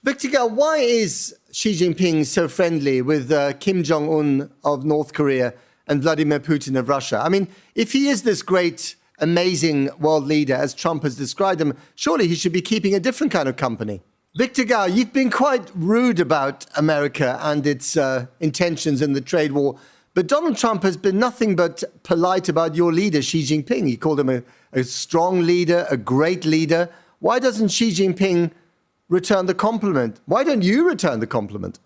Victor Gao, why is Xi Jinping so friendly with Kim Jong-un of North Korea and Vladimir Putin of Russia? I mean, if he is this great, amazing world leader, as Trump has described him, surely he should be keeping a different kind of company. Victor Gao, you've been quite rude about America and its intentions in the trade war, but Donald Trump has been nothing but polite about your leader, Xi Jinping. He called him a strong leader, a great leader. Why doesn't Xi Jinping return the compliment? Why don't you return the compliment?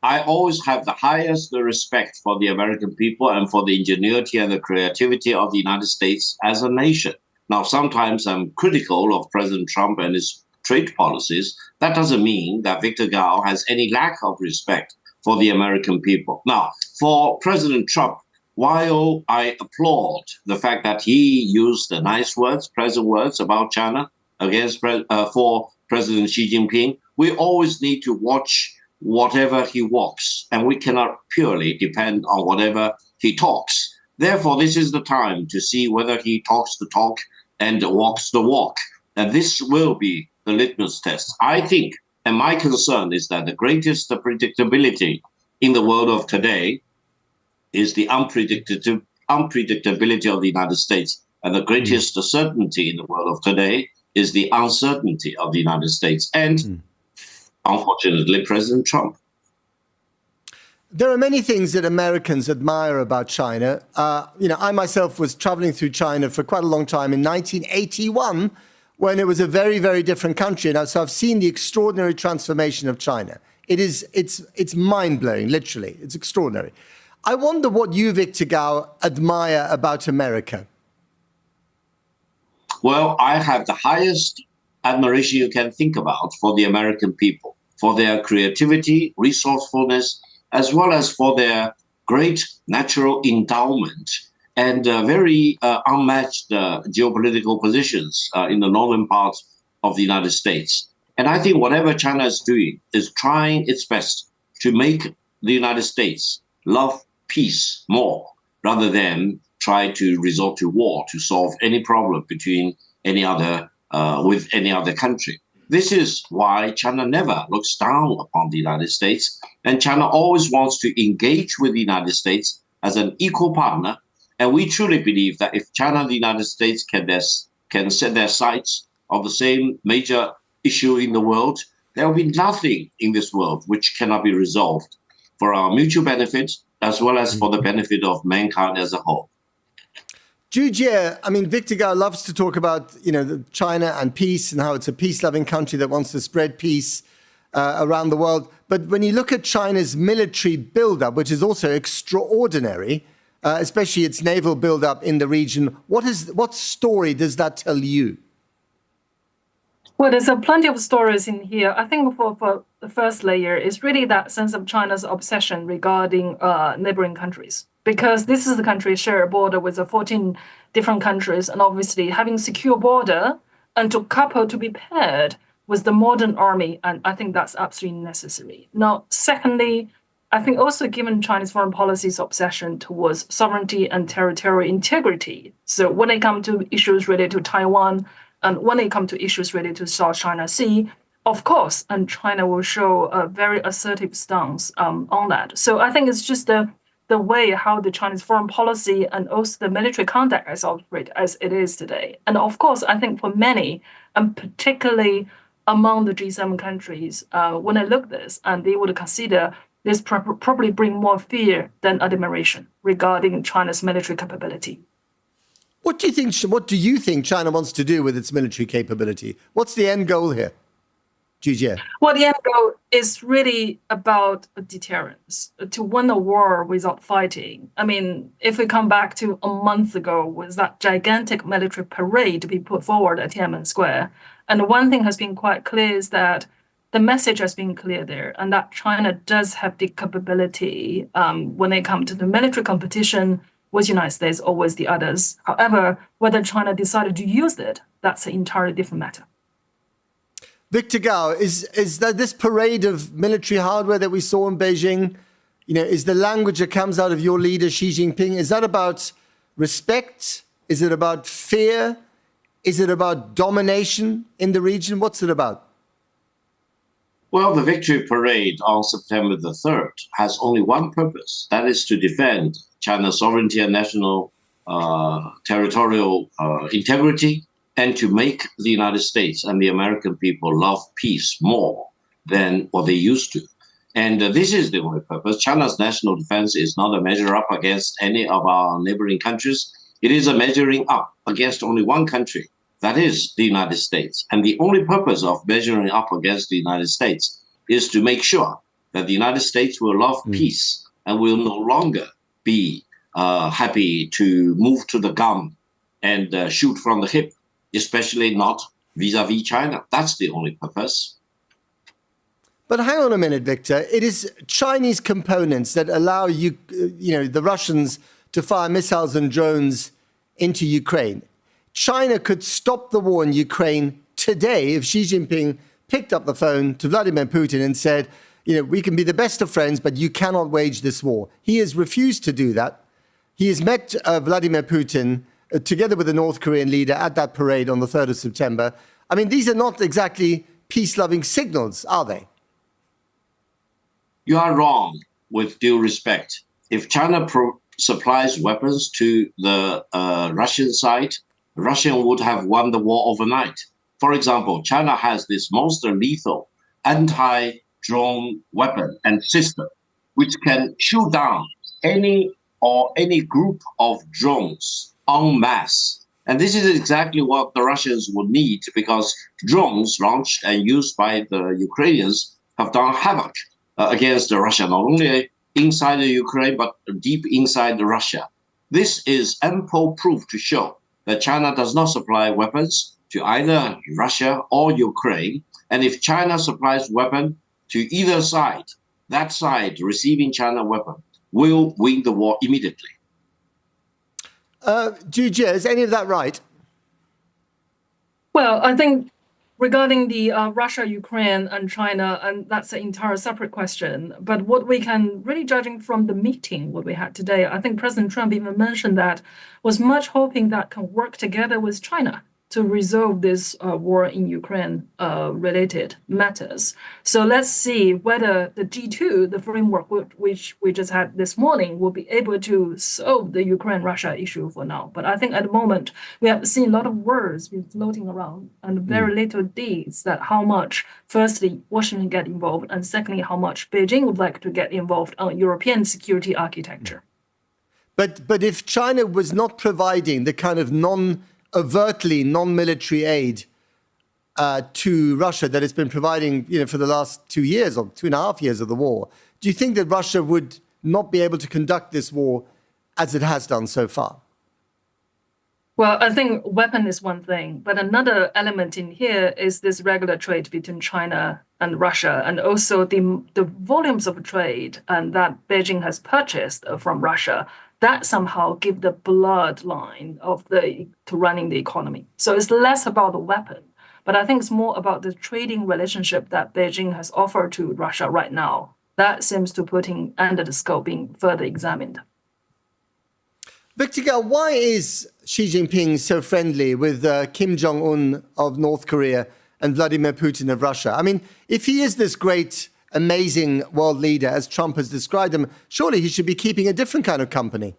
I always have the highest respect for the American people and for the ingenuity and the creativity of the United States as a nation. Now, sometimes I'm critical of President Trump and his trade policies. That doesn't mean that Victor Gao has any lack of respect for the American people. Now, for President Trump, while I applaud the fact that he used the nice words, pleasant words about China for President Xi Jinping, we always need to watch whatever he walks, and we cannot purely depend on whatever he talks. Therefore, this is the time to see whether he talks the talk and walks the walk. And this will be the litmus test. I think, and my concern is that the greatest predictability in the world of today is the unpredictability of the United States. And the greatest certainty in the world of today is the uncertainty of the United States and, unfortunately, President Trump. There are many things that Americans admire about China. I myself was traveling through China for quite a long time in 1981, when it was a very, very different country. Now, so I've seen the extraordinary transformation of China. It's mind-blowing, literally. It's extraordinary. I wonder what you, Victor Gao, admire about America. Well, I have the highest admiration you can think about for the American people, for their creativity, resourcefulness, as well as for their great natural endowment and very unmatched geopolitical positions in the northern part of the United States. And I think whatever China is doing is trying its best to make the United States love peace more, rather than try to resort to war to solve any problem between with any other country. This is why China never looks down upon the United States, and China always wants to engage with the United States as an equal partner. And we truly believe that if China and the United States can set their sights on the same major issue in the world, there will be nothing in this world which cannot be resolved for our mutual benefit, as well as for the benefit of mankind as a whole. Jujie, I mean, Victor Gao loves to talk about, China and peace and how it's a peace-loving country that wants to spread peace around the world. But when you look at China's military buildup, which is also extraordinary, especially its naval buildup in the region, what story does that tell you? Well, there's plenty of stories in here. I think for the first layer is really that sense of China's obsession regarding neighboring countries, because this is a country share a border with 14 different countries, and obviously having secure border and to be paired with the modern army, and I think that's absolutely necessary. Now, secondly, I think also given Chinese foreign policy's obsession towards sovereignty and territorial integrity, so when it comes to issues related to Taiwan, and when it comes to issues related to South China Sea, of course, and China will show a very assertive stance on that. So I think it's just the way how the Chinese foreign policy and also the military conduct is operate as it is today. And of course, I think for many, and particularly among the G7 countries, when I look at this, and they would consider this probably bring more fear than admiration regarding China's military capability. What do you think China wants to do with its military capability? What's the end goal here, Jujie? Well, the end goal is really about deterrence, to win a war without fighting. I mean, if we come back to a month ago with that gigantic military parade to be put forward at Tiananmen Square, and one thing has been quite clear is that the message has been clear there, and that China does have the capability when it comes to the military competition with the United States or with the others. However, whether China decided to use it, that's an entirely different matter. Victor Gao, is that this parade of military hardware that we saw in Beijing, is the language that comes out of your leader, Xi Jinping, is that about respect? Is it about fear? Is it about domination in the region? What's it about? Well, the victory parade on September the 3rd has only one purpose. That is to defend China's sovereignty and national territorial integrity, and to make the United States and the American people love peace more than what they used to. And this is the only purpose. China's national defense is not a measure up against any of our neighboring countries. It is a measuring up against only one country, that is the United States. And the only purpose of measuring up against the United States is to make sure that the United States will love peace and will no longer be happy to move to the gun and shoot from the hip, especially not vis-a-vis China. That's the only purpose. But hang on a minute, Victor. It is Chinese components that allow the Russians to fire missiles and drones into Ukraine. China could stop the war in Ukraine today if Xi Jinping picked up the phone to Vladimir Putin and said, we can be the best of friends, but you cannot wage this war. He has refused to do that. He has met Vladimir Putin together with the North Korean leader at that parade on the 3rd of September. I mean, these are not exactly peace-loving signals, are they? You are wrong, with due respect. If China supplies weapons to the Russian side, Russia would have won the war overnight. For example, China has this most lethal anti-drone weapon and system, which can shoot down any group of drones en masse. And this is exactly what the Russians would need, because drones launched and used by the Ukrainians have done havoc against Russia, not only inside the Ukraine, but deep inside Russia. This is ample proof to show that China does not supply weapons to either Russia or Ukraine. And if China supplies weapons to either side, that side receiving China weapon will win the war immediately. Jujia, is any of that right? Well, I think regarding the Russia, Ukraine, and China, and that's an entire separate question. But what we can really judging from the meeting, what we had today, I think President Trump even mentioned that was much hoping that can work together with China to resolve this war in Ukraine related matters. So let's see whether the G2, the framework which we just had this morning, will be able to solve the Ukraine-Russia issue for now. But I think at the moment, we have seen a lot of words been floating around and very little deeds, that how much, firstly, Washington get involved, and secondly, how much Beijing would like to get involved on European security architecture. But if China was not providing the kind of overtly non-military aid to Russia that it's been providing, for the last 2 years or 2.5 years of the war, do you think that Russia would not be able to conduct this war as it has done so far? Well, I think weapon is one thing, but another element in here is this regular trade between China and Russia, and also the volumes of trade and that Beijing has purchased from Russia, that somehow give the bloodline to running the economy. So it's less about the weapon, but I think it's more about the trading relationship that Beijing has offered to Russia right now. That seems to putting under the scope being further examined. Victor Gao, why is Xi Jinping so friendly with Kim Jong-un of North Korea and Vladimir Putin of Russia? I mean, if he is this great, amazing world leader, as Trump has described him, surely he should be keeping a different kind of company.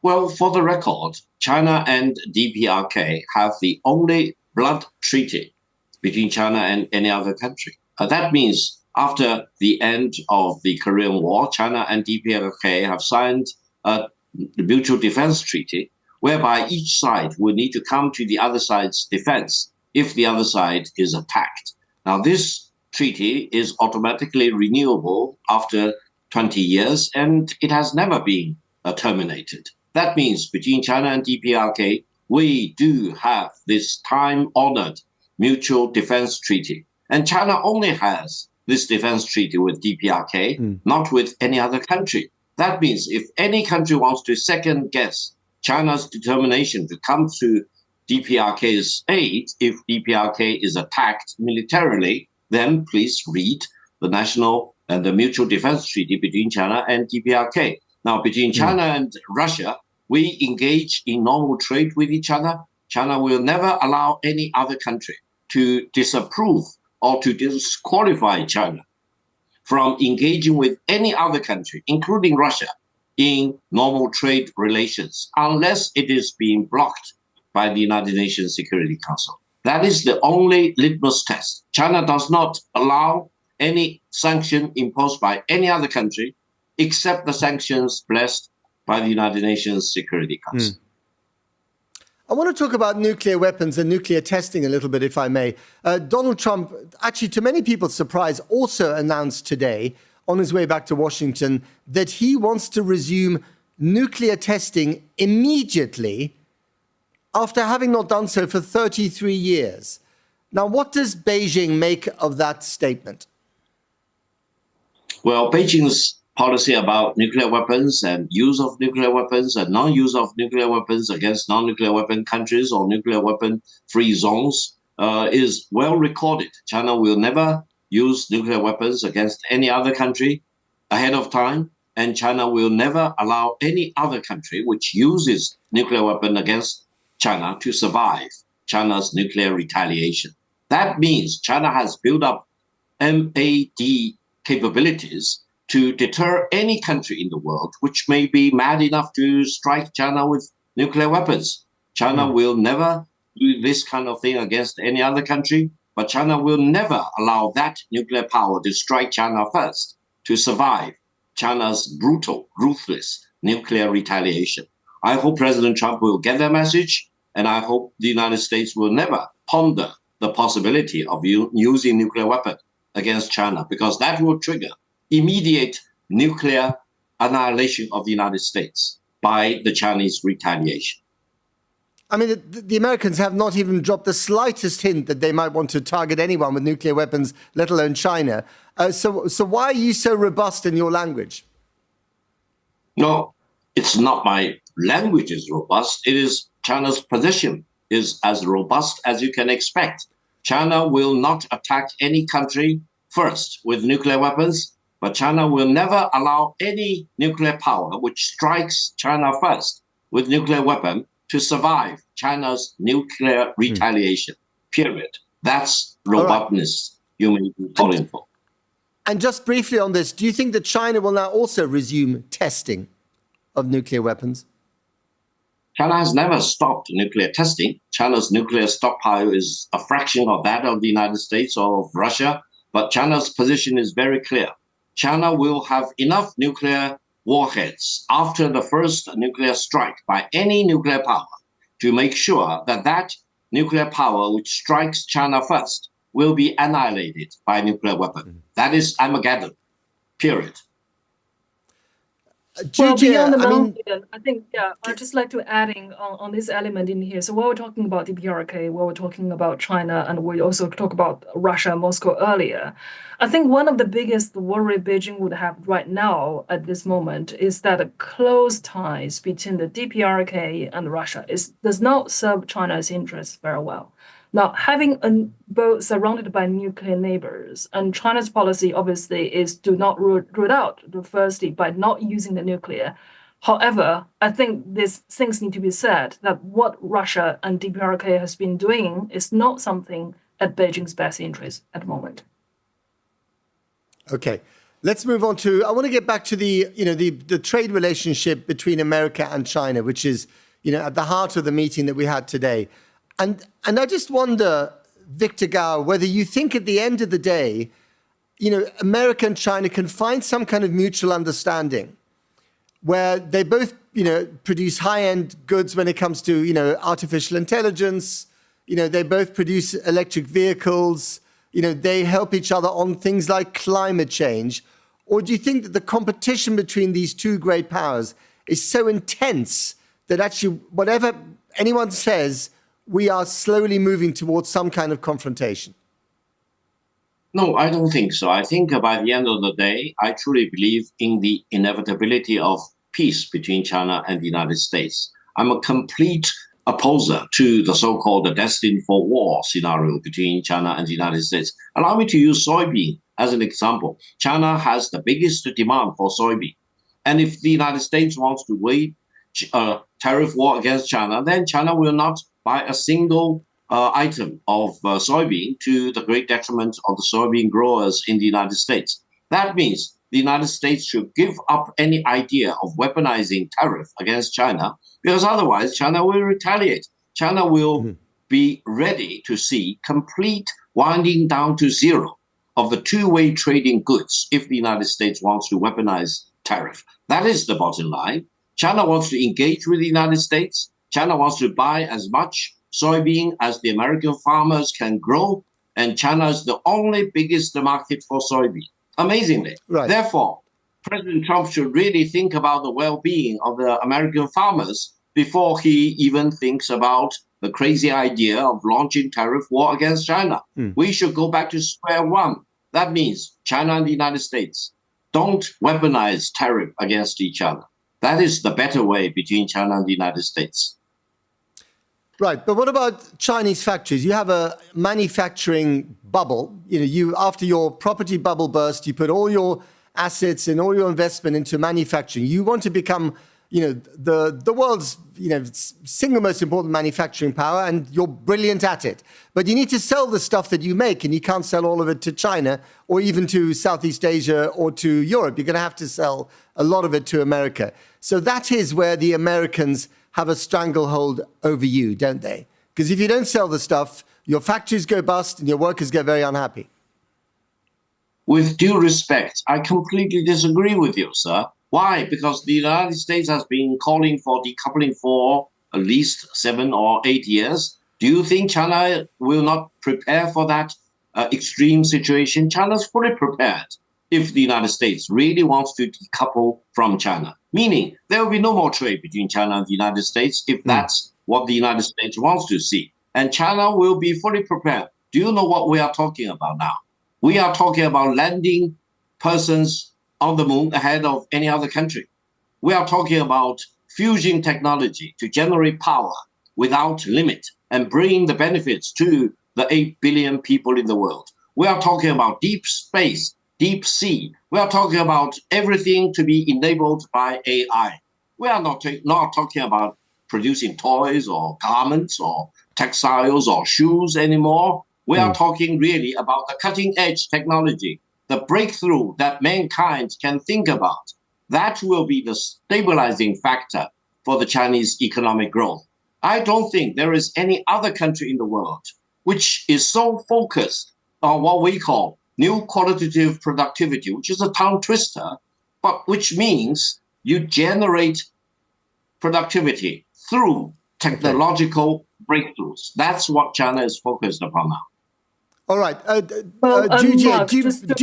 Well, for the record, China and DPRK have the only blood treaty between China and any other country. That means after the end of the Korean War, China and DPRK have signed a mutual defense treaty whereby each side will need to come to the other side's defense if the other side is attacked. Now, this treaty is automatically renewable after 20 years, and it has never been terminated. That means between China and DPRK, we do have this time-honored mutual defense treaty. And China only has this defense treaty with DPRK, not with any other country. That means if any country wants to second-guess China's determination to come to DPRK's aid if DPRK is attacked militarily, then please read the national and the mutual defense treaty between China and DPRK. Now, between China and Russia, we engage in normal trade with each other. China will never allow any other country to disapprove or to disqualify China from engaging with any other country, including Russia, in normal trade relations, unless it is being blocked by the United Nations Security Council. That is the only litmus test. China does not allow any sanction imposed by any other country except the sanctions blessed by the United Nations Security Council. I want to talk about nuclear weapons and nuclear testing a little bit, if I may. Donald Trump, actually to many people's surprise, also announced today on his way back to Washington that he wants to resume nuclear testing immediately after having not done so for 33 years. Now, what does Beijing make of that statement? Well, Beijing's policy about nuclear weapons and use of nuclear weapons and non-use of nuclear weapons against non-nuclear weapon countries or nuclear weapon-free zones is well recorded. China will never use nuclear weapons against any other country ahead of time, and China will never allow any other country which uses nuclear weapon against China to survive China's nuclear retaliation. That means China has built up MAD capabilities to deter any country in the world which may be mad enough to strike China with nuclear weapons. China will never do this kind of thing against any other country, but China will never allow that nuclear power to strike China first to survive China's brutal, ruthless nuclear retaliation. I hope President Trump will get that message, and I hope the United States will never ponder the possibility of using nuclear weapon against China, because that will trigger immediate nuclear annihilation of the United States by the Chinese retaliation. I mean, the Americans have not even dropped the slightest hint that they might want to target anyone with nuclear weapons, let alone China. So why are you so robust in your language? No, it's not my language is robust. It is China's position is as robust as you can expect. China will not attack any country first with nuclear weapons, but China will never allow any nuclear power which strikes China first with nuclear weapon to survive China's nuclear retaliation, period. That's robustness you may be calling for. And just briefly on this, do you think that China will now also resume testing of nuclear weapons? China has never stopped nuclear testing. China's nuclear stockpile is a fraction of that of the United States or of Russia, but China's position is very clear. China will have enough nuclear warheads after the first nuclear strike by any nuclear power to make sure that that nuclear power which strikes China first will be annihilated by a nuclear weapon. That is Armageddon, period. Well, beyond the mountain, I think, I'd just like to adding on this element in here. So while we're talking about DPRK, while we're talking about China, and we also talk about Russia and Moscow earlier, I think one of the biggest worry Beijing would have right now at this moment is that the close ties between the DPRK and Russia does not serve China's interests very well. Now, having both surrounded by nuclear neighbors, and China's policy obviously is do not root out, firstly, by not using the nuclear. However, I think these things need to be said that what Russia and DPRK has been doing is not something at Beijing's best interest at the moment. Okay, let's move on to, I want to get back to the trade relationship between America and China, which is, at the heart of the meeting that we had today. And I just wonder, Victor Gao, whether you think at the end of the day, America and China can find some kind of mutual understanding where they both, produce high-end goods when it comes to, artificial intelligence. They both produce electric vehicles. They help each other on things like climate change. Or do you think that the competition between these two great powers is so intense that actually whatever anyone says, we are slowly moving towards some kind of confrontation? No, I don't think so. I think by the end of the day, I truly believe in the inevitability of peace between China and the United States. I'm a complete opposer to the so-called destined for war scenario between China and the United States. Allow me to use soybean as an example. China has the biggest demand for soybean. And if the United States wants to wage a tariff war against China, then China will not buy a single item of soybean to the great detriment of the soybean growers in the United States. That means the United States should give up any idea of weaponizing tariff against China, because otherwise China will retaliate. China will be ready to see complete winding down to zero of the two-way trading goods if the United States wants to weaponize tariff. That is the bottom line. China wants to engage with the United States. China wants to buy as much soybean as the American farmers can grow, and China is the only biggest market for soybean, amazingly. Right. Therefore, President Trump should really think about the well-being of the American farmers before he even thinks about the crazy idea of launching tariff war against China. We should go back to square one. That means China and the United States don't weaponize tariff against each other. That is the better way between China and the United States. Right, but what about Chinese factories? You have a manufacturing bubble. You after your property bubble burst, you put all your assets and all your investment into manufacturing. You want to become, the world's, single most important manufacturing power, and you're brilliant at it. But you need to sell the stuff that you make, and you can't sell all of it to China or even to Southeast Asia or to Europe. You're going to have to sell a lot of it to America. So that is where the Americans have a stranglehold over you, don't they? Because if you don't sell the stuff, your factories go bust and your workers get very unhappy. With due respect, I completely disagree with you, sir. Why? Because the United States has been calling for decoupling for at least 7 or 8 years. Do you think China will not prepare for that extreme situation? China's fully prepared if the United States really wants to decouple from China. Meaning there will be no more trade between China and the United States if that's what the United States wants to see. And China will be fully prepared. Do you know what we are talking about now? We are talking about landing persons on the moon ahead of any other country. We are talking about fusion technology to generate power without limit and bring the benefits to the 8 billion people in the world. We are talking about deep space, deep sea. We are talking about everything to be enabled by AI. We are not talking about producing toys or garments or textiles or shoes anymore. We are talking really about the cutting edge technology, the breakthrough that mankind can think about. That will be the stabilizing factor for the Chinese economic growth. I don't think there is any other country in the world which is so focused on what we call new qualitative productivity, which is a tongue twister, but which means you generate productivity through technological breakthroughs. That's what China is focused upon now. All right, Jujie,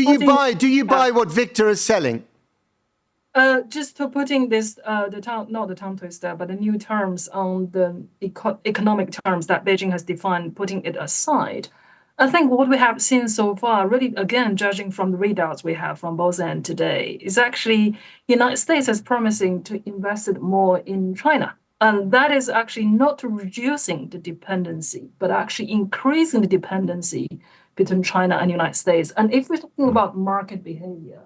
do you buy what Victor is selling? Just for putting this, not the tongue twister, but the new terms on the economic terms that Beijing has defined, putting it aside, I think what we have seen so far, really, again, judging from the readouts we have from both ends today, is actually United States is promising to invest more in China. And that is actually not reducing the dependency, but actually increasing the dependency between China and the United States. And if we're talking about market behavior,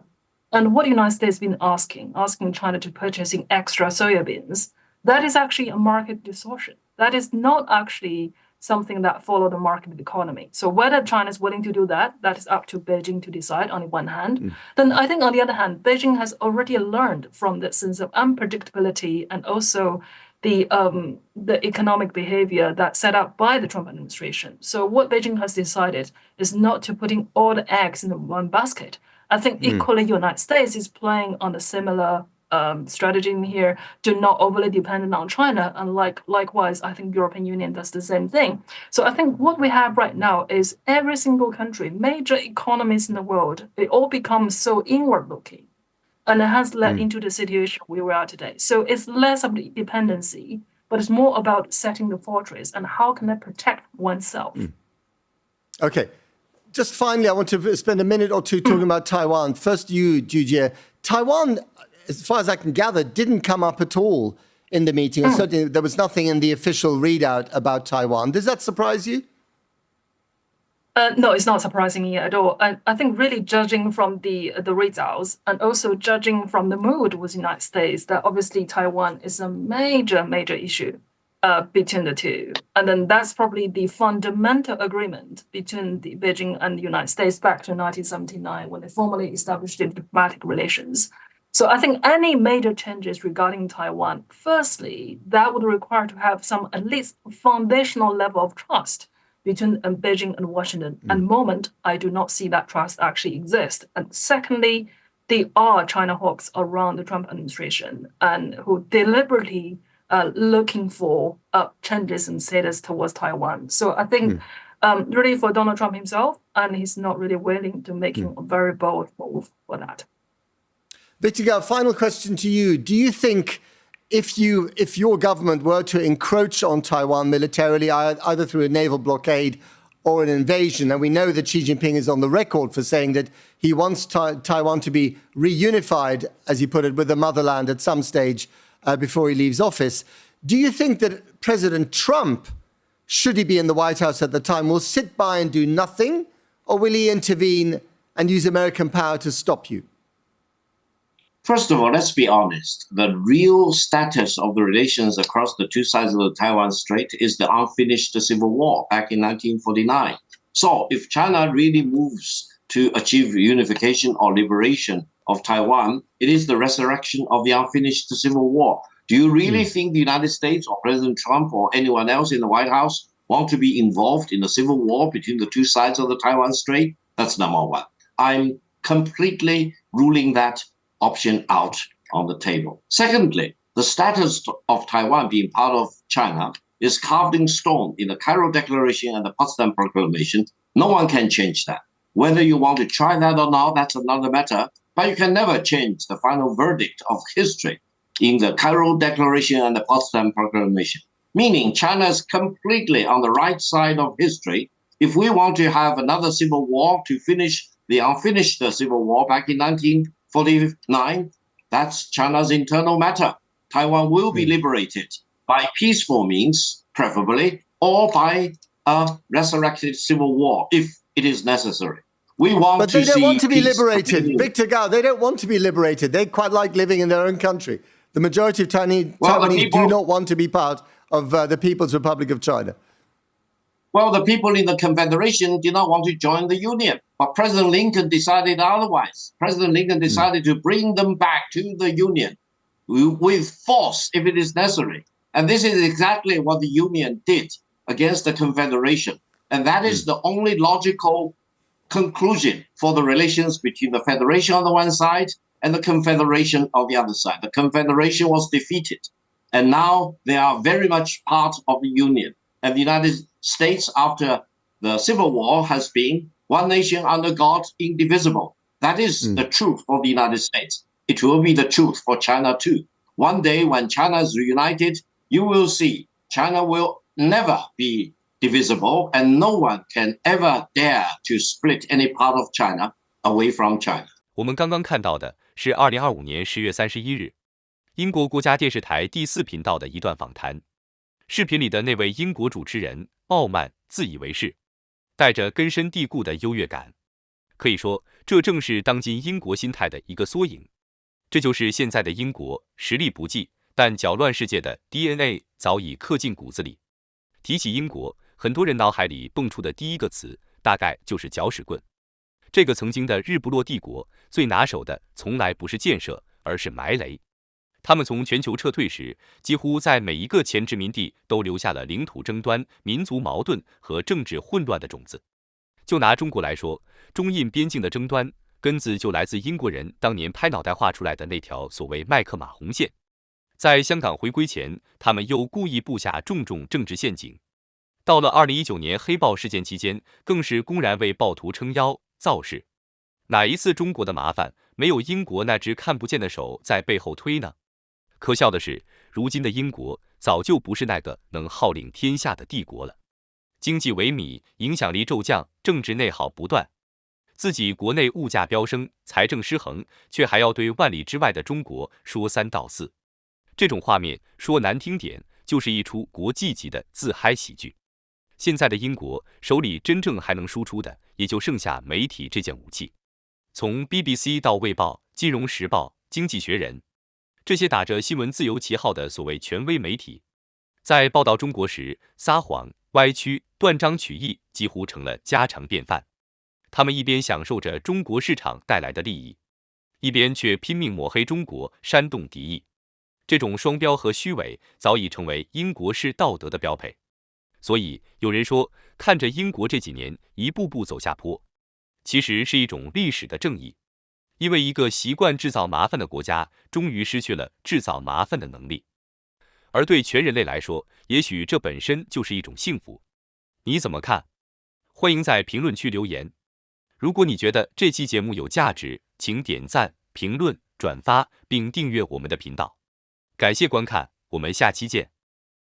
and what the United States has been asking China to purchasing extra soybeans, that is actually a market distortion. That is not actually something that follows the market economy. So whether China is willing to do that, that is up to Beijing to decide on the one hand. Then I think on the other hand, Beijing has already learned from the sense of unpredictability and also the economic behavior that's set up by the Trump administration. So what Beijing has decided is not to putting all the eggs in one basket. I think equally United States is playing on a similar strategy in here to not overly dependent on China. And likewise, I think European Union does the same thing. So I think what we have right now is every single country, major economies in the world, they all become so inward looking. And it has led into the situation where we are today. So it's less of the dependency, but it's more about setting the fortress and how can I protect oneself. Okay. Just finally, I want to spend a minute or two talking about Taiwan. First, you, Jujie. Taiwan, as far as I can gather, didn't come up at all in the meeting. And certainly there was nothing in the official readout about Taiwan. Does that surprise you? No, it's not surprising me at all. I think really judging from the results and also judging from the mood with the United States, that obviously Taiwan is a major issue between the two. And then that's probably the fundamental agreement between Beijing and the United States back to 1979 when they formally established diplomatic relations. So I think any major changes regarding Taiwan, firstly, that would require to have some at least foundational level of trust between Beijing and Washington. At the moment, I do not see that trust actually exist. And secondly, there are China hawks around the Trump administration and who deliberately looking for changes in status towards Taiwan. So I think really for Donald Trump himself, and he's not really willing to making a very bold move for that. Victor Gao, final question to you. Do you think if your government were to encroach on Taiwan militarily, either through a naval blockade or an invasion, and we know that Xi Jinping is on the record for saying that he wants Taiwan to be reunified, as he put it, with the motherland at some stage before he leaves office, do you think that President Trump, should he be in the White House at the time, will sit by and do nothing, or will he intervene and use American power to stop you? First of all, let's be honest. The real status of the relations across the two sides of the Taiwan Strait is the unfinished civil war back in 1949. So if China really moves to achieve unification or liberation of Taiwan, it is the resurrection of the unfinished civil war. Do you really think the United States or President Trump or anyone else in the White House want to be involved in a civil war between the two sides of the Taiwan Strait? That's number one. I'm completely ruling that option out on the table. Secondly, the status of Taiwan being part of China is carved in stone in the Cairo Declaration and the Potsdam Proclamation. No one can change that. Whether you want to try that or not, that's another matter. But you can never change the final verdict of history in the Cairo Declaration and the Potsdam Proclamation. Meaning China is completely on the right side of history. If we want to have another civil war to finish the unfinished civil war back in 1949, that's China's internal matter. Taiwan will be liberated by peaceful means, preferably, or by a resurrected civil war, if it is necessary. But they don't want to be liberated. Victor Gao, they don't want to be liberated. They quite like living in their own country. The majority of Taiwanese do not want to be part of the People's Republic of China. Well, the people in the Confederation did not want to join the Union, but President Lincoln decided otherwise. President Lincoln decided to bring them back to the Union with force if it is necessary. And this is exactly what the Union did against the Confederation. And that is the only logical conclusion for the relations between the Federation on the one side and the Confederation on the other side. The Confederation was defeated, and now they are very much part of the Union. And the United States, after the Civil War, has been one nation under God, indivisible. That is the truth for the United States. It will be the truth for China too. One day when China is reunited, you will see China will never be divisible, and no one can ever dare to split any part of China away from China. 我们刚刚看到的是2025年10月31日，英国国家电视台第4频道的一段访谈。视频里的那位英国主持人傲慢、自以为是，带着根深蒂固的优越感。可以说，这正是当今英国心态的一个缩影。这就是现在的英国，实力不济，但搅乱世界的 DNA 早已刻进骨子里。提起英国，很多人脑海里蹦出的第一个词，大概就是搅屎棍。这个曾经的日不落帝国，最拿手的从来不是建设，而是埋雷。他们从全球撤退时，几乎在每一个前殖民地都留下了领土争端、民族矛盾和政治混乱的种子。就拿中国来说，中印边境的争端，根子就来自英国人当年拍脑袋画出来的那条所谓麦克马红线。在香港回归前，他们又故意布下重重政治陷阱。到了2019年黑暴事件期间，更是公然为暴徒撑腰造势。哪一次中国的麻烦没有英国那只看不见的手在背后推呢？可笑的是，如今的英国早就不是那个能号令天下的帝国了。经济萎靡，影响力骤降，政治内耗不断，自己国内物价飙升，财政失衡，却还要对万里之外的中国说三道四。这种画面说难听点，就是一出国际级的自嗨喜剧。现在的英国手里真正还能输出的，也就剩下媒体这件武器。从 BBC 到卫报、金融时报、经济学人，这些打着新闻自由旗号的所谓权威媒体，在报道中国时，撒谎、歪曲、断章取义几乎成了家常便饭。他们一边享受着中国市场带来的利益，一边却拼命抹黑中国，煽动敌意。这种双标和虚伪早已成为英国式道德的标配。所以有人说，看着英国这几年一步步走下坡，其实是一种历史的正义。因为一个习惯制造麻烦的国家，终于失去了制造麻烦的能力。而对全人类来说，也许这本身就是一种幸福。你怎么看？欢迎在评论区留言。如果你觉得这期节目有价值，请点赞、评论、转发，并订阅我们的频道。感谢观看，我们下期见。